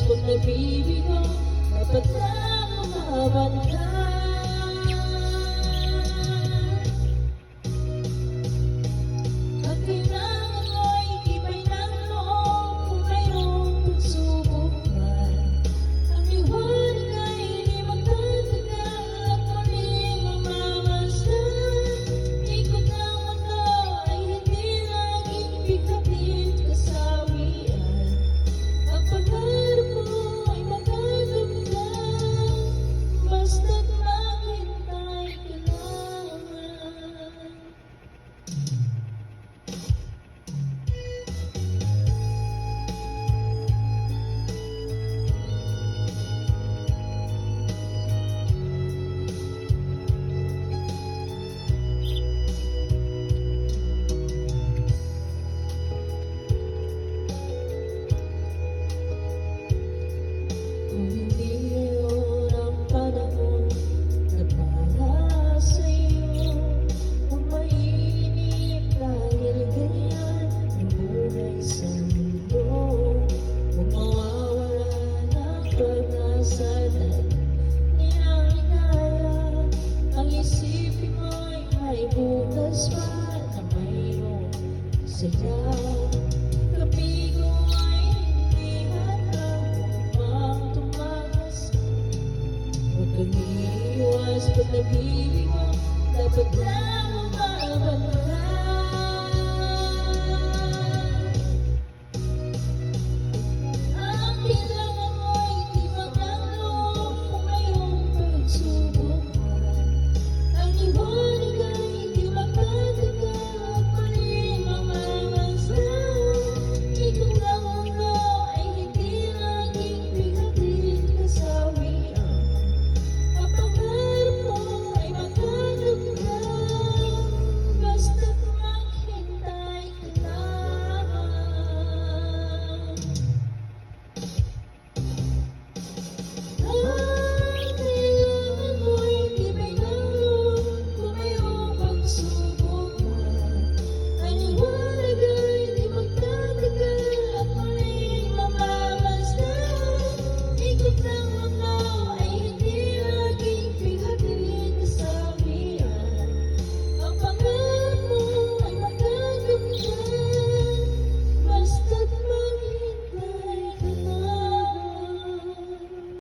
Pag nabibig mo, dapat na kumabanta. Ang kailangan mo'y tibay ng loob kung mayroong pagsubok man. Ang liwanag ay di magtatagal at muling mamamasdan. Ikot ng mundo ay hindi laging bighatid kasawian. Ang pangarap mo ay magaganda, basta't maghintay ka lamang. Kung hindi ngayon ang panahon na para sa'yo, kung mainip dahil ganyan ang buhay sa mundo, kung mawawala ng pag-asa dahil di na inaya, ang isipin mo'y may bukas pa na mayroong saya. Kapigo ay hindi handang upang tumakas. Huwag kang iiwas pag nabibig mo, dapat na